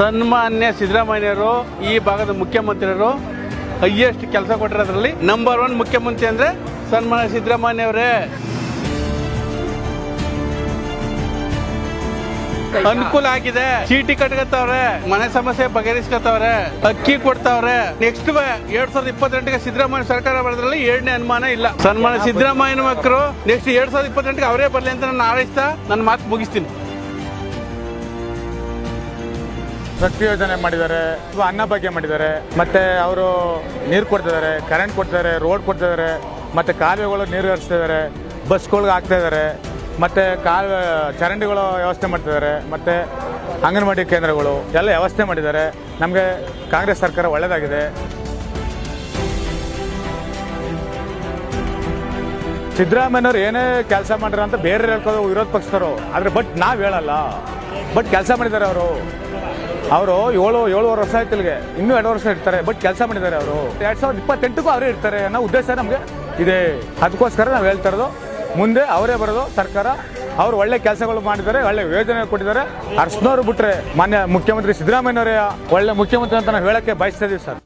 ಸನ್ಮಾನ್ಯ ಸಿದ್ದರಾಮಯ್ಯರು ಈ ಭಾಗದ ಮುಖ್ಯಮಂತ್ರಿಯರು ಹೈಯೆಸ್ಟ್ ಕೆಲಸ ಕೊಟ್ಟಿರೋದ್ರಲ್ಲಿ ನಂಬರ್ 1 ಮುಖ್ಯಮಂತ್ರಿ ಅಂದ್ರೆ ಸನ್ಮಾನ್ಯ ಸಿದ್ದರಾಮಯ್ಯ ಅವರೇ. ಅನುಕೂಲ ಆಗಿದೆ. ಚೀಟಿ ಕಟ್ಕೊತಾವ್ರೆ, ಮನೆ ಸಮಸ್ಯೆ ಬಗೆಹರಿಸ್ಕೊತಾವ್ರೆ, ಅಕ್ಕಿ ಕೊಡ್ತಾವ್ರೆ. ನೆಕ್ಸ್ಟ್ 2028ಗೆ ಸಿದ್ದರಾಮಯ್ಯ ಸರ್ಕಾರ ಬರೋದ್ರಲ್ಲಿ 2ನೇ ಅನುಮಾನ ಇಲ್ಲ. ಸನ್ಮಾನ್ಯ ಸಿದ್ದರಾಮಯ್ಯನ ಮಕ್ಕಳು ನೆಕ್ಸ್ಟ್ 2028ಗೆ ಅವರೇ ಬರ್ಲಿ ಅಂತ ನಾನು ಹಾರೈಸ್ತಾ ನನ್ನ ಮಾತು ಮುಗಿಸ್ತೀನಿ. ಶಕ್ತಿ ಯೋಜನೆ ಮಾಡಿದ್ದಾರೆ, ಅನ್ನಭಾಗ್ಯ ಮಾಡಿದ್ದಾರೆ, ಮತ್ತೆ ಅವರು ನೀರು ಕೊಡ್ತಿದ್ದಾರೆ, ಕರೆಂಟ್ ಕೊಡ್ತಿದ್ದಾರೆ, ರೋಡ್ ಕೊಡ್ತಿದ್ದಾರೆ, ಮತ್ತೆ ಕಾಲುವೆಗಳು ನೀರು ಹರಿಸ್ತಿದ್ದಾರೆ, ಬಸ್ಗಳಿಗೆ ಹಾಕ್ತಾ ಇದ್ದಾರೆ, ಮತ್ತೆ ಚರಂಡಿಗಳು ವ್ಯವಸ್ಥೆ ಮಾಡ್ತಿದ್ದಾರೆ, ಮತ್ತೆ ಅಂಗನವಾಡಿ ಕೇಂದ್ರಗಳು ಎಲ್ಲ ವ್ಯವಸ್ಥೆ ಮಾಡಿದ್ದಾರೆ. ನಮಗೆ ಕಾಂಗ್ರೆಸ್ ಸರ್ಕಾರ ಒಳ್ಳೆಯದಾಗಿದೆ. ಸಿದ್ದರಾಮಯ್ಯನವ್ರು ಏನೇ ಕೆಲಸ ಮಾಡ್ಯಾರ ಅಂತ ಬೇರೆ ಹೇಳ್ಕೋದು ವಿರೋಧ ಪಕ್ಷದವರು, ಆದರೆ ನಾವು ಹೇಳಲ್ಲ. ಕೆಲಸ ಮಾಡಿದ್ದಾರೆ ಅವರು 7 ವರ್ಷ ಆಯ್ತು, ಇಲ್ಲಿಗೆ ಇನ್ನೂ 2 ವರ್ಷ ಇರ್ತಾರೆ. ಕೆಲಸ ಮಾಡಿದ್ದಾರೆ ಅವರು. 2028ಕ್ಕೂ ಅವರೇ ಇರ್ತಾರೆ ಅನ್ನೋ ಉದ್ದೇಶ ನಮಗೆ ಇದೆ. ಅದಕ್ಕೋಸ್ಕರ ನಾವು ಹೇಳ್ತಾ ಇರೋದು, ಮುಂದೆ ಅವರೇ ಬರೋದು ಸರ್ಕಾರ. ಅವರು ಒಳ್ಳೆ ಕೆಲಸಗಳು ಮಾಡಿದ್ದಾರೆ, ಒಳ್ಳೆ ಯೋಜನೆ ಕೊಟ್ಟಿದ್ದಾರೆ. ಅರ್ಶನವ್ರು ಬಿಟ್ರೆ ಮಾನ್ಯ ಮುಖ್ಯಮಂತ್ರಿ ಸಿದ್ದರಾಮಯ್ಯನವರೇ ಒಳ್ಳೆ ಮುಖ್ಯಮಂತ್ರಿ ಅಂತ ನಾವು ಹೇಳಕ್ಕೆ ಬಯಸ್ತಾ ಇದೀವಿ ಸರ್.